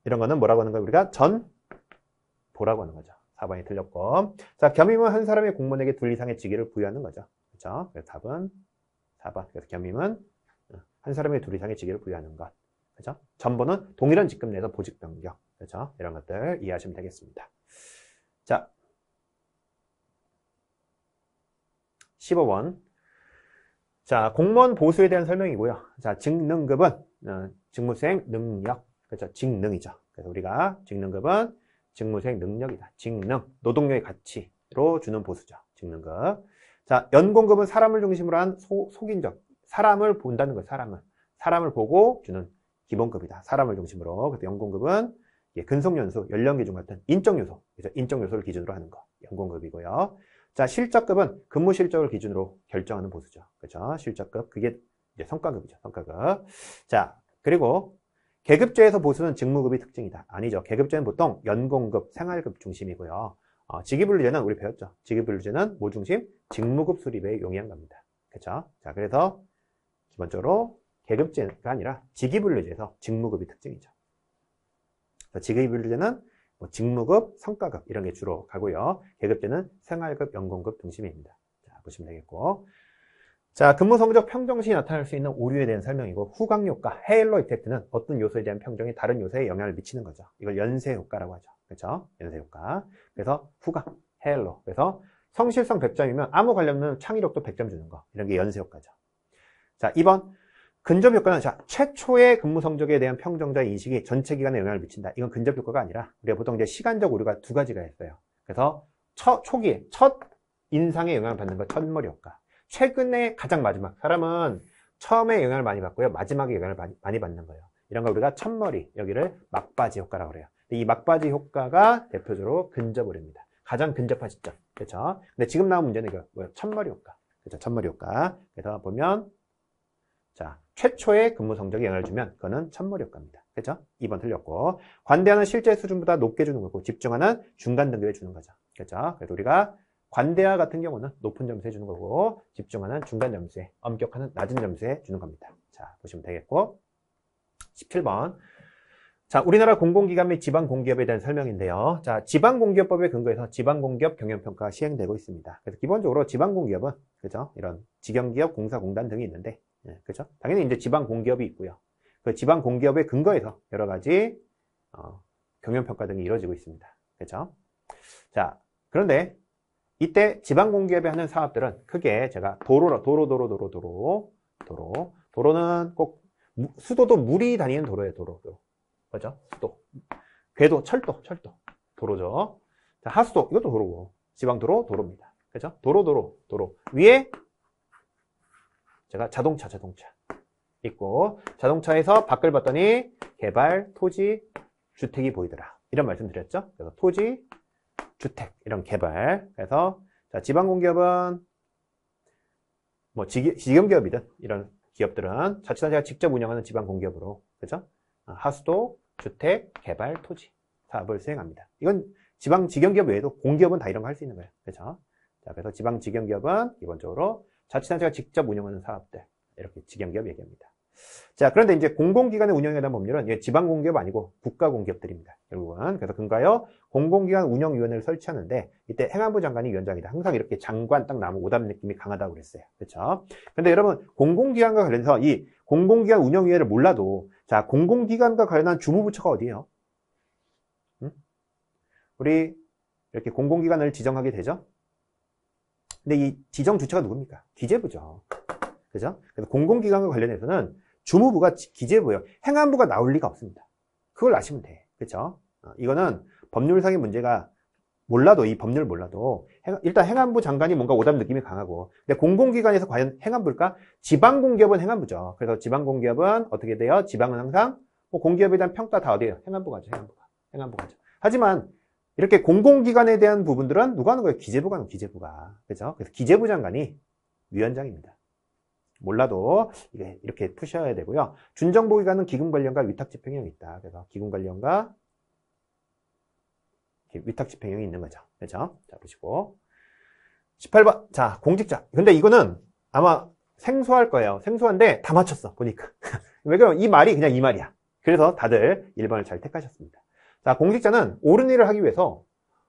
이런 거는 뭐라고 하는 거예요? 우리가 전보라고 하는 거죠. 4번이 틀렸고. 자, 겸임은 한 사람의 공무원에게 둘 이상의 직위를 부여하는 거죠. 그렇죠? 그래서 답은 4번. 그래서 겸임은 한 사람의 둘 이상의 직위를 부여하는 것. 그렇죠? 전보는 동일한 직급 내에서 보직 변경. 그렇죠? 이런 것들 이해하시면 되겠습니다. 자, 15번. 자, 공무원 보수에 대한 설명이고요. 자, 직능급은 직무수행 능력. 그렇죠? 직능이죠. 그래서 우리가 직능급은 직무수행 능력이다. 직능, 노동력의 가치로 주는 보수죠. 직능급. 자, 연공급은 사람을 중심으로 한 속인적. 사람을 본다는 거예요. 사람을 보고 주는 기본급이다. 사람을 중심으로. 그래서 연공급은 근속연수, 연령기준 같은 인적요소. 그래서 인적요소를 기준으로 하는 거. 연공급이고요. 자, 실적급은 근무 실적을 기준으로 결정하는 보수죠. 그렇죠? 실적급. 그게 이제 성과급이죠. 성과급. 자, 그리고 계급제에서 보수는 직무급이 특징이다. 아니죠. 계급제는 보통 연공급, 생활급 중심이고요. 직위분류제는 우리 배웠죠. 직위분류제는 뭐 중심? 직무급 수립에 용이한 겁니다. 그렇죠? 자, 그래서 기본적으로 계급제가 아니라 직위분류제에서 직무급이 특징이죠. 직위분류제는 뭐 직무급, 성과급 이런 게 주로 가고요. 계급제는 생활급, 연공급 중심입니다. 자, 보시면 되겠고. 자, 근무 성적 평정시 나타날 수 있는 오류에 대한 설명이고 후광효과, 헤일로 이펙트는 어떤 요소에 대한 평정이 다른 요소에 영향을 미치는 거죠. 이걸 연쇄효과라고 하죠. 그렇죠? 연쇄효과. 그래서 후광, 헤일로. 그래서 성실성 100점이면 아무 관련 없는 창의력도 100점 주는 거. 이런 게 연쇄효과죠. 자, 2번. 근접 효과는 자, 최초의 근무 성적에 대한 평정자의 인식이 전체 기간에 영향을 미친다. 이건 근접 효과가 아니라 우리가 보통 이제 시간적 오류가 두 가지가 있어요. 그래서 초기에 첫 인상에 영향을 받는 거 첫머리 효과. 최근에 가장 마지막 사람은 처음에 영향을 많이 받고요. 마지막에 영향을 많이 받는 거예요. 이런 걸 우리가 첫머리, 여기를 막바지 효과라고 그래요. 이 막바지 효과가 대표적으로 근접 오류입니다. 가장 근접한 시점. 그렇죠? 근데 지금 나온 문제는 이거 뭐예요? 첫머리 효과. 그렇죠? 첫머리 효과. 그래서 보면 자, 최초의 근무 성적에 영향을 주면 그거는 첫머리 효과입니다. 그렇죠? 2번 틀렸고. 관대하는 실제 수준보다 높게 주는 거고 집중하는 중간 등급에 주는 거죠. 그렇죠? 그래서 우리가 관대하 같은 경우는 높은 점수에 주는 거고 집중하는 중간 점수에, 엄격하는 낮은 점수에 주는 겁니다. 자, 보시면 되겠고. 17번. 자, 우리나라 공공기관 및 지방공기업에 대한 설명인데요. 자, 지방공기업법에 근거해서 지방공기업 경영평가가 시행되고 있습니다. 그래서 기본적으로 지방공기업은, 그죠? 이런 직영기업, 공사공단 등이 있는데, 그죠? 당연히 이제 지방공기업이 있고요. 그 지방공기업에 근거해서 여러 가지, 경영평가 등이 이루어지고 있습니다. 그죠? 자, 그런데 이때 지방공기업이 하는 사업들은 크게 제가 도로는 꼭 수도도 물이 다니는 도로예요. 도로. 그죠? 수도. 궤도, 철도. 도로죠. 자, 하수도, 이것도 도로고. 지방도로, 도로입니다. 그죠? 도로. 위에 제가 자동차 있고, 자동차에서 밖을 봤더니 개발, 토지, 주택이 보이더라. 이런 말씀 드렸죠? 그래서 토지, 주택, 이런 개발. 그래서, 자, 지방공기업은 뭐, 직영기업이든 이런 기업들은 자치단체가 직접 운영하는 지방공기업으로, 그죠? 하수도, 주택, 개발, 토지 사업을 수행합니다. 이건 지방 직영기업 외에도 공기업은 다 이런 거 할 수 있는 거예요. 그렇죠? 자, 그래서 지방 직영기업은 기본적으로 자치단체가 직접 운영하는 사업들, 이렇게 직영기업 얘기합니다. 자, 그런데 이제 공공기관의 운영에 대한 법률은 지방공기업 아니고 국가공기업들입니다. 결국은. 그래서 근거하여 공공기관 운영위원회를 설치하는데 이때 행안부 장관이 위원장이다. 항상 이렇게 장관 딱 나오면 오답 느낌이 강하다고 그랬어요. 그렇죠? 근데 여러분 공공기관과 관련해서 이 공공기관 운영위원회를 몰라도 자, 공공기관과 관련한 주무부처가 어디예요? 응? 우리 이렇게 공공기관을 지정하게 되죠? 근데 이 지정 주체가 누굽니까? 기재부죠. 그죠? 그래서 공공기관과 관련해서는 주무부가 기재부예요. 행안부가 나올 리가 없습니다. 그걸 아시면 돼. 그렇죠? 이거는 법률상의 문제가 몰라도, 이 법률을 몰라도 일단 행안부 장관이 뭔가 오답 느낌이 강하고, 근데 공공기관에서 과연 행안부일까? 지방공기업은 행안부죠. 그래서 지방공기업은 어떻게 돼요? 지방은 항상 뭐 공기업에 대한 평가 다 어디예요? 행안부가 하죠. 행안부가 하죠. 하지만 이렇게 공공기관에 대한 부분들은 누가 하는 거예요? 기재부가 하는 거예요. 기재부가. 그죠? 그래서 기재부 장관이 위원장입니다. 몰라도 이렇게 푸셔야 되고요. 준정보기관은 기금관련과 위탁집행형이 있다. 그래서 기금관련과 위탁집행형이 있는 거죠. 그렇죠? 자, 보시고 18번. 자, 공직자. 근데 이거는 아마 생소할 거예요. 생소한데 다 맞췄어. 보니까. 왜냐면 이 말이 그냥 이 말이야. 그래서 다들 1번을 잘 택하셨습니다. 자, 공직자는 옳은 일을 하기 위해서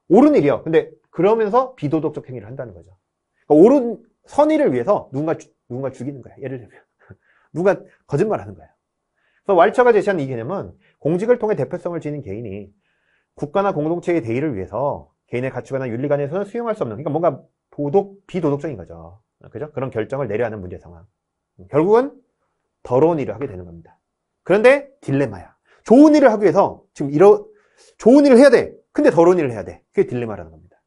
옳은 일이요. 근데 그러면서 비도덕적 행위를 한다는 거죠. 그러니까 옳은 선의를 위해서 누군가 죽이는 거야. 예를 들면 누가 거짓말하는 거야. 그래서 왈처가 제시한 이 개념은 공직을 통해 대표성을 지닌 개인이 국가나 공동체의 대의를 위해서 개인의 가치관이나 윤리관에서는 수용할 수 없는, 그러니까 뭔가 비도덕적인 거죠. 그죠? 그런 결정을 내려야 하는 문제 상황. 결국은 더러운 일을 하게 되는 겁니다. 그런데 딜레마야. 좋은 일을 하기 위해서 지금 좋은 일을 해야 돼. 근데 더러운 일을 해야 돼. 그게 딜레마라는 겁니다.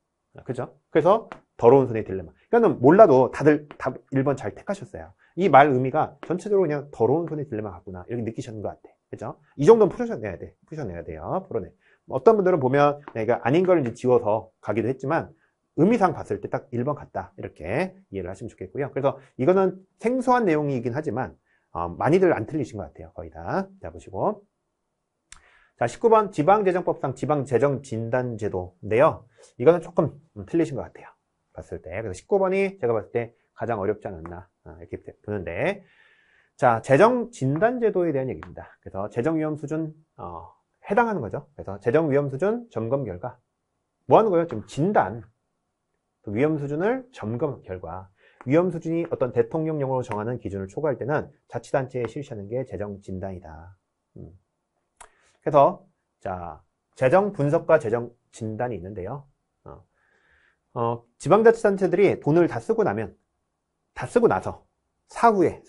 그죠? 그래서 더러운 손의 딜레마. 그러니까 몰라도 다들 1번 잘 택하셨어요. 이 말 의미가 전체적으로 그냥 더러운 손의 딜레마 같구나. 이렇게 느끼셨는 것 같아. 그죠? 이 정도는 푸셔내야 돼요. 풀어내. 어떤 분들은 보면 내가 아닌 걸 이제 지워서 가기도 했지만 의미상 봤을 때 딱 1번 같다. 이렇게 이해를 하시면 좋겠고요. 그래서 이거는 생소한 내용이긴 하지만 많이들 안 틀리신 것 같아요. 거의 다. 자, 보시고. 자, 19번 지방재정법상 지방재정진단제도인데요. 이거는 조금 틀리신 것 같아요. 봤을 때. 그래서 19번이 제가 봤을 때 가장 어렵지 않았나 이렇게 보는데, 자, 재정진단제도에 대한 얘기입니다. 그래서 재정위험수준 해당하는 거죠. 그래서 재정위험수준 점검 결과 뭐 하는 거예요? 좀 진단, 위험수준을 점검 결과, 위험수준이 어떤 대통령령으로 정하는 기준을 초과할 때는 자치단체에 실시하는 게 재정진단이다. 그래서 자, 재정 분석과 재정 진단이 있는데요. 지방자치단체들이 돈을 다 쓰고 나서 사후에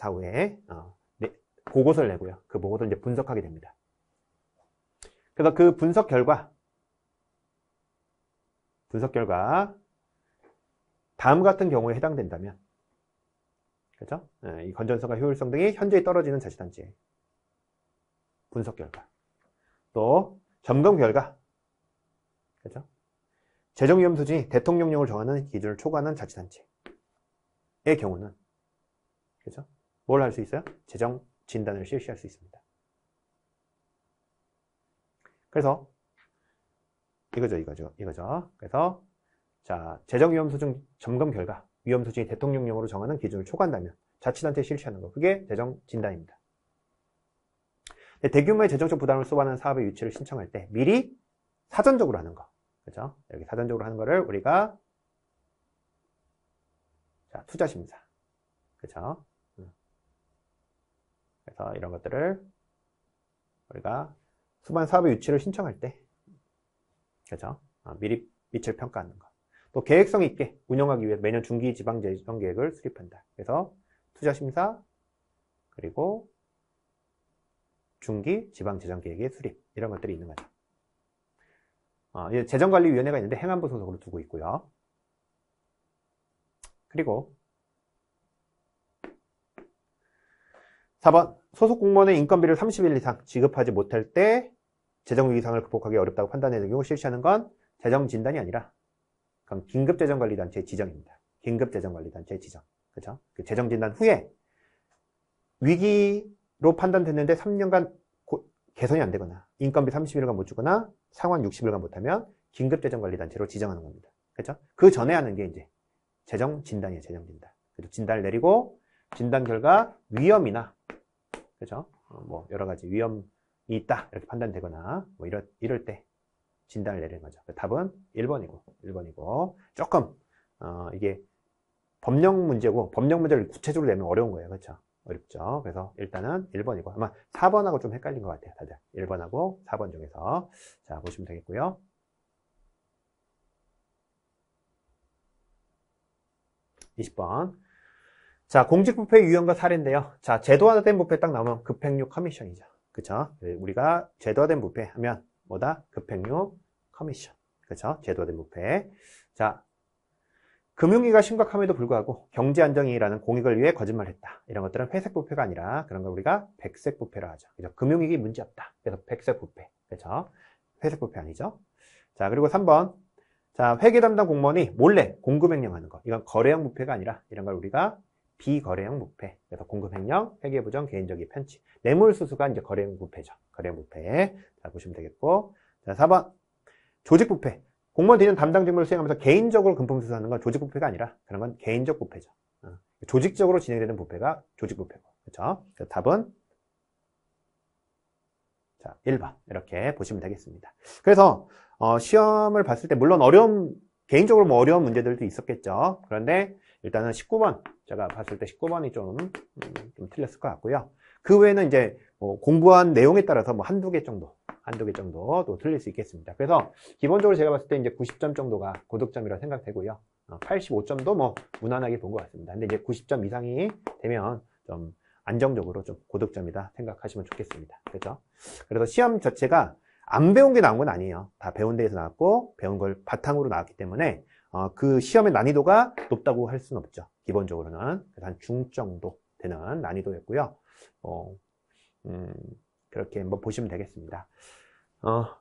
보고서를 내고요. 그 보고서를 이제 분석하게 됩니다. 그래서 그 분석 결과 다음 같은 경우에 해당된다면, 그죠? 이 건전성과 효율성 등이 현저히 떨어지는 자치단체 분석 결과, 또 점검 결과, 그죠? 재정 위험 수준이 대통령령을 정하는 기준을 초과하는 자치단체의 경우는, 그죠? 뭘 할 수 있어요? 재정 진단을 실시할 수 있습니다. 그래서 이거죠. 그래서 자, 재정 위험 수준 점검 결과 위험 수준이 대통령령으로 정하는 기준을 초과한다면 자치단체에 실시하는 거, 그게 재정 진단입니다. 대규모의 재정적 부담을 수반하는 사업의 유치를 신청할 때 미리 사전적으로 하는 거, 그죠? 여기 사전적으로 하는 거를 우리가 자, 투자 심사, 그죠? 그래서 이런 것들을 우리가 수반 사업의 유치를 신청할 때, 그죠? 미리 밑을 평가하는 거. 또 계획성 있게 운영하기 위해 매년 중기 지방 재정 계획을 수립한다. 그래서 투자 심사, 그리고 중기 지방 재정 계획의 수립, 이런 것들이 있는 거죠. 재정관리위원회가 있는데 행안부 소속으로 두고 있고요. 그리고 4번, 소속 공무원의 인건비를 30일 이상 지급하지 못할 때 재정위기 상황을 극복하기 어렵다고 판단되는 경우 실시하는 건 재정진단이 아니라 그건 긴급재정관리단체의 지정입니다. 긴급재정관리단체의 지정. 그죠? 그 재정진단 후에 위기로 판단됐는데 3년간 개선이 안 되거나 인건비 30일간 못 주거나 상환 60일간 못하면 긴급재정관리단체로 지정하는 겁니다. 그죠? 그 전에 하는 게 이제 재정진단이에요. 재정진단. 그래서 진단을 내리고 진단 결과 위험이나, 그죠? 뭐 여러 가지 위험이 있다 이렇게 판단되거나 뭐 이럴 때 진단을 내리는 거죠. 답은 1번이고 조금 이게 법령 문제고 법령 문제를 구체적으로 내면 어려운 거예요. 그렇죠? 어렵죠. 그래서 일단은 1번이고 아마 4번하고 좀 헷갈린 것 같아요. 다들 1번하고 4번 중에서 자 보시면 되겠고요. 20번. 자, 공직부패 유형과 사례인데요. 자, 제도화된 부패 딱 나오면 급행료 커미션이죠. 그쵸? 우리가 제도화된 부패 하면 뭐다? 급행료 커미션. 그쵸? 제도화된 부패. 자, 금융위기가 심각함에도 불구하고 경제안정이라는 공익을 위해 거짓말했다. 이런 것들은 회색 부패가 아니라 그런 걸 우리가 백색 부패라 하죠. 그죠? 금융위기 문제없다. 그래서 백색 부패. 그쵸? 회색 부패 아니죠? 자, 그리고 3번. 자, 회계 담당 공무원이 몰래 공급횡령 하는 거. 이건 거래형 부패가 아니라 이런 걸 우리가 비거래형 부패. 그래서 공급횡령, 회계부정, 개인적인 편취. 뇌물수수가 이제 거래형 부패죠. 거래형 부패. 자, 보시면 되겠고. 자, 4번. 조직부패. 공무원 뒤는 담당 직무를 수행하면서 개인적으로 금품 수수하는 건 조직부패가 아니라 그런 건 개인적 부패죠. 조직적으로 진행되는 부패가 조직부패고. 그렇죠? 답은 자, 1번. 이렇게 보시면 되겠습니다. 그래서 시험을 봤을 때 물론 개인적으로 뭐 어려운 문제들도 있었겠죠. 그런데 일단은 19번, 제가 봤을 때 19번이 좀 틀렸을 것 같고요. 그 외에는 이제 뭐 공부한 내용에 따라서 뭐 한두 개 정도도 틀릴 수 있겠습니다. 그래서 기본적으로 제가 봤을 때 이제 90점 정도가 고득점이라고 생각되고요. 85점도 뭐 무난하게 본 것 같습니다. 근데 이제 90점 이상이 되면 좀 안정적으로 좀 고득점이다 생각하시면 좋겠습니다. 그렇죠? 그래서 시험 자체가 안 배운 게 나온 건 아니에요. 다 배운 데에서 나왔고 배운 걸 바탕으로 나왔기 때문에 그 시험의 난이도가 높다고 할 수는 없죠. 기본적으로는 한 중 정도 되는 난이도였고요. 그렇게 한번 보시면 되겠습니다.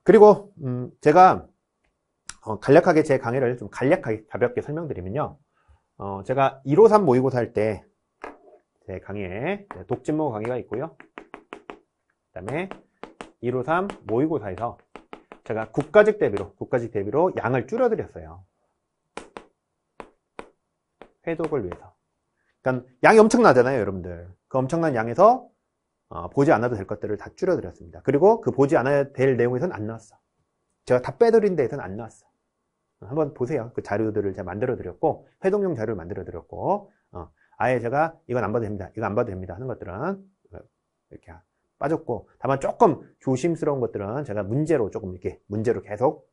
그리고 제가 간략하게 제 강의를 좀 간략하게 가볍게 설명드리면요. 제가 153 모의고사 할 때 제 강의에 독진모 강의가 있고요. 그 다음에 153 모의고사에서 제가 국가직 대비로 양을 줄여드렸어요. 회독을 위해서. 그러니까 양이 엄청나잖아요, 여러분들. 그 엄청난 양에서 보지 않아도 될 것들을 다 줄여드렸습니다. 그리고 그 보지 않아야 될 내용에서는 안 나왔어. 제가 다 빼드린 데에서는 안 나왔어. 한번 보세요. 그 자료들을 제가 만들어드렸고, 회독용 자료를 만들어드렸고, 아예 제가 이건 안 봐도 됩니다. 이거 안 봐도 됩니다. 하는 것들은 이렇게 빠졌고, 다만 조금 조심스러운 것들은 제가 문제로 계속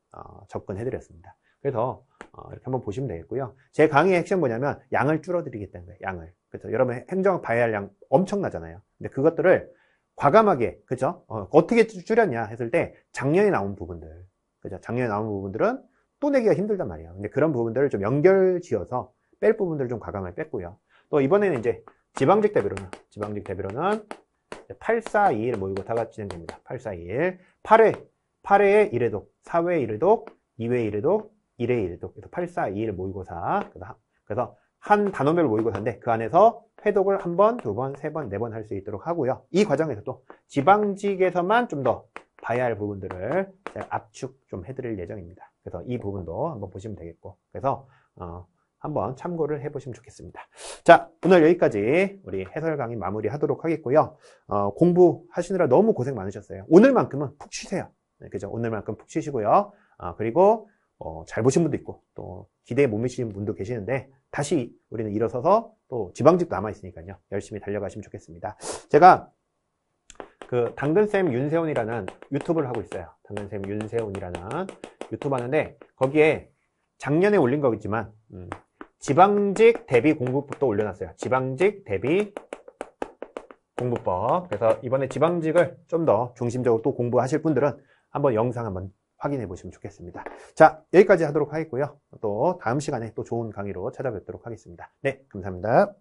접근해드렸습니다. 그래서 이렇게 한번 보시면 되겠고요. 제 강의의 핵심은 뭐냐면 양을 줄어드리겠다는 거예요. 양을. 그렇죠? 여러분 행정 봐야 할 양 엄청나잖아요. 근데 그것들을 과감하게, 그죠? 어떻게 줄였냐 했을 때 작년에 나온 부분들, 그죠? 작년에 나온 부분들은 또 내기가 힘들단 말이에요. 근데 그런 부분들을 좀 연결 지어서 뺄 부분들을 좀 과감하게 뺐고요. 또 이번에는 이제 지방직 대비로는 842일 모의고사가 진행됩니다. 842일 8회에 1회독, 4회에 1회독, 2회에 1회독, 1회에 1회독. 그래서 842일 모의고사. 그래서 한 단원별 모의고사인데 그 안에서 회독을 한 번, 두 번, 세 번, 네 번 할 수 있도록 하고요. 이 과정에서도 지방직에서만 좀 더 봐야 할 부분들을 제가 압축 좀 해드릴 예정입니다. 그래서 이 부분도 한번 보시면 되겠고, 그래서 한번 참고를 해보시면 좋겠습니다. 자, 오늘 여기까지 우리 해설 강의 마무리 하도록 하겠고요. 공부하시느라 너무 고생 많으셨어요. 오늘만큼은 푹 쉬세요. 네, 그죠? 오늘만큼 푹 쉬시고요. 그리고 잘 보신 분도 있고 또 기대에 못 미치는 분도 계시는데 다시 우리는 일어서서 또 지방직도 남아있으니까요. 열심히 달려가시면 좋겠습니다. 제가 그 당근쌤 윤세훈이라는 유튜브를 하고 있어요. 당근쌤 윤세훈이라는 유튜브 하는데 거기에 작년에 올린 거겠지만 지방직 대비 공부법도 올려놨어요. 지방직 대비 공부법. 그래서 이번에 지방직을 좀 더 중심적으로 또 공부하실 분들은 한번 영상 한번 확인해 보시면 좋겠습니다. 자, 여기까지 하도록 하겠고요. 또 다음 시간에 또 좋은 강의로 찾아뵙도록 하겠습니다. 네, 감사합니다.